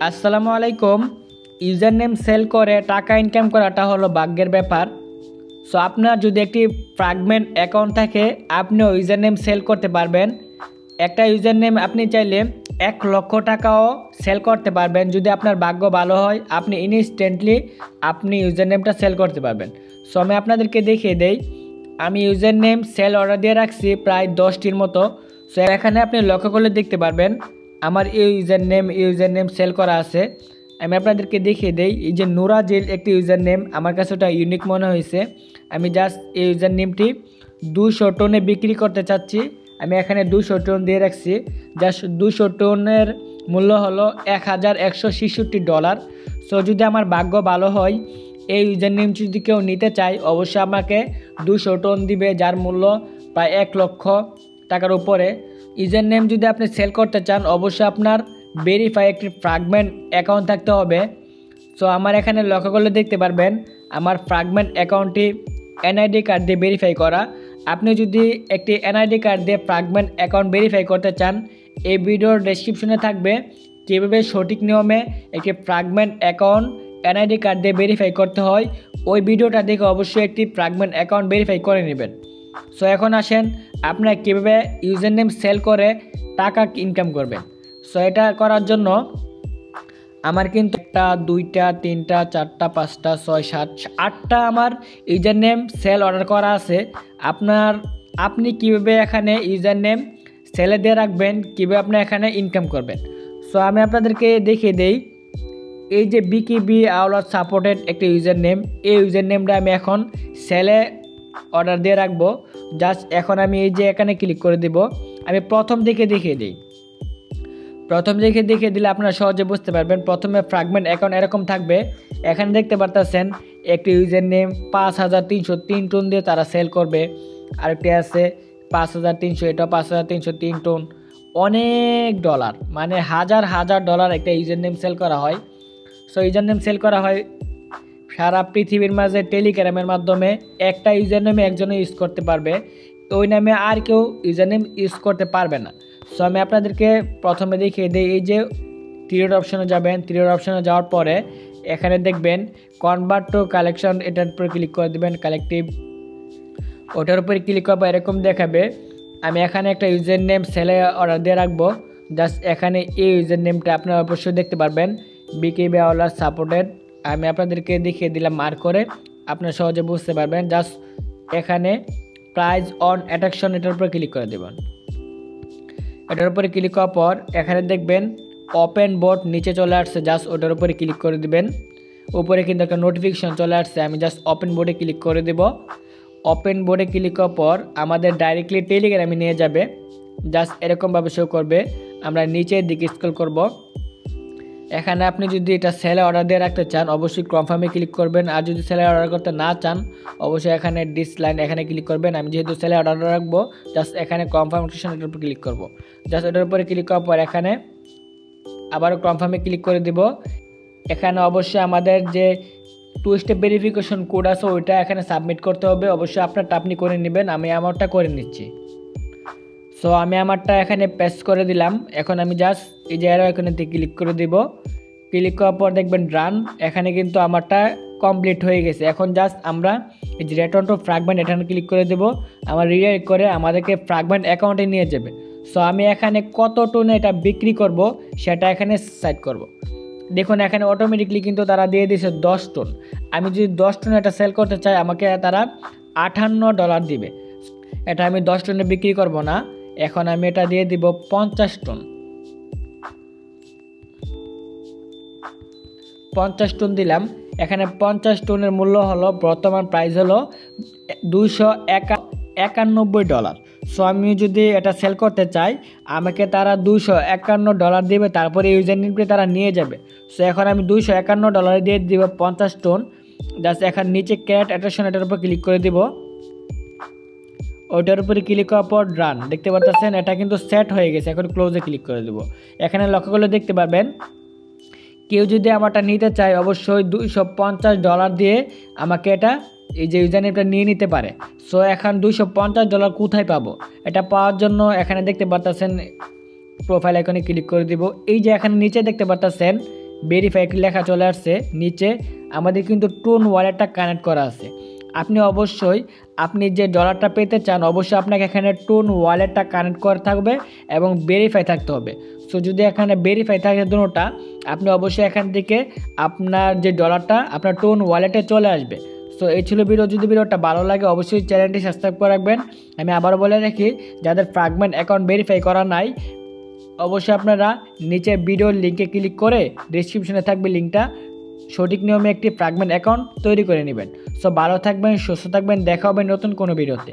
আসসালামু আলাইকুম। User name sell করে টাকা ইনকাম করাটা হলো ভাগ্যের ব্যাপার। সো আপনার যদি একটি ফ্র্যাগমেন্ট অ্যাকাউন্ট থাকে আপনিও ইউজার নেম সেল করতে পারবেন। একটা ইউজার নেম আপনি চাইলে 1,00,000 টাকাও সেল করতে পারবেন। যদি আপনার ভাগ্য ভালো হয় আপনি ইনস্ট্যান্টলি ইউজার নেমটা সেল করতে পারবেন। সো আমি আপনাদেরকে দেখিয়ে দেই। আমি ইউজার নেম সেল অর্ডার দিয়ে রাখছি প্রায় 10টির মতো। সো এখানে আপনি লক্ষ্য করলে দেখতে পারবেন আমার এই ইউজার নেম সেল করা আছে। আমি আপনাদেরকে দেখিয়ে দেই। এই যে নুরাজিল একটি ইউজার নেম, আমার কাছে ওটা ইউনিক মনে হয়েছে। আমি জাস্ট এই ইউজার নেমটি 200 টনে বিক্রি করতে চাচ্ছি। আমি এখানে 200 টন দিয়ে রাখছি। জাস্ট 200 টনের মূল্য হলো $1,166। সো যদি আমার ভাগ্য ভালো হয় এই ইউজার নেম যদি কেউ নিতে চায় অবশ্যই আমাকে 200 টন দিবে, যার মূল্য প্রায় 1,00,000 টাকার উপরে। ইউজার নেম যদি আপনি সেল করতে চান অবশ্যই আপনার ভেরিফাই একটি ফ্র্যাগমেন্ট অ্যাকাউন্ট থাকতে হবে। সো আমার এখানে লক্ষ্য করলে দেখতে পারবেন আমার ফ্র্যাগমেন্ট অ্যাকাউন্টটি এনআইডি কার্ড দিয়ে ভেরিফাই করা। আপনি যদি একটি এনআইডি কার্ড দিয়ে ফ্র্যাগমেন্ট অ্যাকাউন্ট ভেরিফাই করতে চান এই ভিডিওর ডেসক্রিপশনে থাকবে কীভাবে সঠিক নিয়মে একটি ফ্র্যাগমেন্ট অ্যাকাউন্ট এনআইডি কার্ড দিয়ে ভেরিফাই করতে হয়। ওই ভিডিওটা দেখে অবশ্যই একটি ফ্র্যাগমেন্ট অ্যাকাউন্ট ভেরিফাই করে নেবেন। সো এখন আসেন আপনারা কীভাবে ইউজার নেম সেল করে টাকা ইনকাম করবেন। সো এটা করার জন্য আমার কিন্তু 1, 2, 3, 4, 5, 6, 7, 8টা আমার ইউজার নেম সেল অর্ডার করা আছে। আপনি কীভাবে এখানে ইউজার নেম সেলে দিয়ে রাখবেন, কীভাবে আপনি এখানে ইনকাম করবেন। সো আমি আপনাদেরকে দেখিয়ে দেই। এই যে বিকিবি আওলাদ সাপোর্টেড একটি ইউজার নেম, এই ইউজার নেমটা আমি এখন সেলে অর্ডার দিয়ে রাখবো। জাস্ট এখন আমি এই যে এখানে ক্লিক করে দেব। আমি প্রথম দিকে দেখিয়ে দিই। প্রথম দিকে দেখিয়ে দিলে আপনারা সহজে বুঝতে পারবেন। প্রথমে ফ্র্যাগমেন্ট অ্যাকাউন্ট এরকম থাকবে। এখানে দেখতে পারতেছেন একটি ইউজার নেম 5,303 টন দিয়ে তারা সেল করবে। আরেকটি আছে 5,300, এটা 5,303 টন। অনেক ডলার, মানে হাজার ডলার একটা ইউজার নেম সেল করা হয়। সো ইউজার নেম সেল করা হয় সারা পৃথিবীর মাঝে টেলিগ্রামের মাধ্যমে। একটা ইউজার নেমে একজনে ইউজ করতে পারবে, ওই নামে আর কেউ ইউজার নেম ইউজ করতে পারবে না। সো আমি আপনাদেরকে প্রথমে দেখিয়ে দিই। এই যে থ্রি অপশনে যাবেন, থ্রি অপশনে যাওয়ার পরে এখানে দেখবেন কনভার্ট টু কালেকশন, এটার উপরে ক্লিক করে দেবেন। কালেকটিভ ওটার উপরে ক্লিক করবো, এরকম দেখাবে। আমি এখানে একটা ইউজার নেম সেলে অর্ডার দিয়ে রাখবো। জাস্ট এখানে এই ইউজার নেমটা আপনারা অবশ্যই দেখতে পারবেন বিকিবি আওলাদ সাপোর্টেড। আমি আপনাদেরকে দেখিয়ে দিলাম মার্ক করে, আপনারা সহজে বুঝতে পারবেন। জাস্ট এখানে প্রাইস অন অ্যাট্রাকশন, এটার উপরে ক্লিক করে দেবেন। এটার উপরে ক্লিক করার পর এখানে দেখবেন ওপেন বোর্ড নিচে চলে আসছে। জাস্ট ওটার উপরে ক্লিক করে দিবেন। উপরে কিন্তু একটা নোটিফিকেশন চলে আসছে, আমি জাস্ট ওপেন বোর্ডে ক্লিক করে দেব। ওপেন বোর্ডে ক্লিক করার পর আমাদের ডাইরেক্টলি টেলিগ্রামে নিয়ে যাবে। জাস্ট এরকমভাবে শো করবে। আমরা নিচের দিকে স্ক্রল করব। এখানে আপনি যদি এটা সেলে অর্ডার দিয়ে রাখতে চান অবশ্যই কনফার্মে ক্লিক করবেন। আর যদি সেলে অর্ডার করতে না চান অবশ্যই এখানে ডিসলাইন এখানে ক্লিক করবেন। আমি যেহেতু সেলে অর্ডার রাখবো জাস্ট এখানে কনফার্মেশন এটার উপর ক্লিক করব। জাস্ট এটার উপরে ক্লিক করার পর এখানে আবারও কনফার্মে ক্লিক করে দিব। এখানে অবশ্যই আমাদের যে 2 স্টেপ ভেরিফিকেশন কোড আছে ওইটা এখানে সাবমিট করতে হবে। অবশ্যই আপনারটা আপনি করে নেবেন, আমি আমারটা করে নিচ্ছি। সো আমি আমারটা এখানে পেস্ট করে দিলাম। এখন আমি জাস্ট এই যে অ্যারো আইকনেতে ক্লিক করে দিব। ক্লিক করার পর দেখবেন রান, এখানে কিন্তু আমারটা কমপ্লিট হয়ে গেছে। এখন জাস্ট আমরা এই যে রিটার্ন টু ফ্র্যাগমেন্ট এখানে ক্লিক করে দেব। আমার রিডাইরেক্ট করে আমাদেরকে ফ্র্যাগমেন্ট অ্যাকাউন্টে নিয়ে যাবে। সো আমি এখানে কত টনে এটা বিক্রি করব সেটা এখানে সেট করব। দেখুন এখানে অটোমেটিকলি কিন্তু তারা দিয়ে দিয়েছে 10 টন। আমি যদি 10 টন এটা সেল করতে চাই আমাকে তারা $58 দিবে। এটা আমি 10 টনে বিক্রি করব না, এখন আমি এটা দিয়ে দিব 50 টন। 50 টন দিলাম। এখানে 50 টনের মূল্য হলো বর্তমান প্রাইস হলো $291। সো আমি যদি এটা সেল করতে চাই আমাকে তারা $251 দিবে, তারপরে ইউজার নেমটি তারা নিয়ে যাবে। সো এখন আমি $251 দিয়ে দিব 50 টন। জাস্ট এখানে নিচে ক্যাট অ্যাট্রাকশন এটার উপর ক্লিক করে দিব। ওইটার উপরে ক্লিক করার পর রান, দেখতে পাচ্ছেন এটা কিন্তু সেট হয়ে গেছে। এখন ক্লোজে ক্লিক করে দেব। এখানে লক্ষ্য করলে দেখতে পারবেন কেউ যদি আমারটা নিতে চায় অবশ্যই $250 দিয়ে আমাকে এটা এই যে ইউজার নেমটা নিয়ে নিতে পারে। সো এখন $250 কোথায় পাবো? এটা পাওয়ার জন্য এখানে দেখতে পাচ্ছেন প্রোফাইল আইকনে ক্লিক করে দিব। এই যে এখানে নিচে দেখতে পাচ্ছেন ভেরিফাই লেখা চলে আসছে। নিচে আমাদের কিন্তু টুন ওয়ালেটটা কানেক্ট করা আছে। আপনি অবশ্যই আপনি যে ডলারটা পেতে চান অবশ্যই আপনাকে এখানে টুন ওয়ালেটটা কানেক্ট করা থাকবে এবং ভেরিফাই থাকতে হবে। সো যদি এখানে ভেরিফাই থাকে দুটোটা, আপনি অবশ্যই এখান থেকে আপনার যে ডলারটা আপনার টুন ওয়ালেটে চলে আসবে। সো এই ছিল ভিডিও। যদি ভিডিওটা ভালো লাগে অবশ্যই চ্যানেলটি সাবস্ক্রাইব করে রাখবেন। আমি আবারও বলে রাখি, যাদের ফ্র্যাগমেন্ট অ্যাকাউন্ট ভেরিফাই করা নাই অবশ্যই আপনারা নিচে ভিডিওর লিঙ্কে ক্লিক করে ডিসক্রিপশনে থাকবে লিঙ্কটা, সঠিক নিয়মে একটি ফ্র্যাগমেন্ট অ্যাকাউন্ট তৈরি করে নেবেন। সো ভালো থাকবেন, সুস্থ থাকবেন, দেখা হবে নতুন কোনো ভিডিওতে।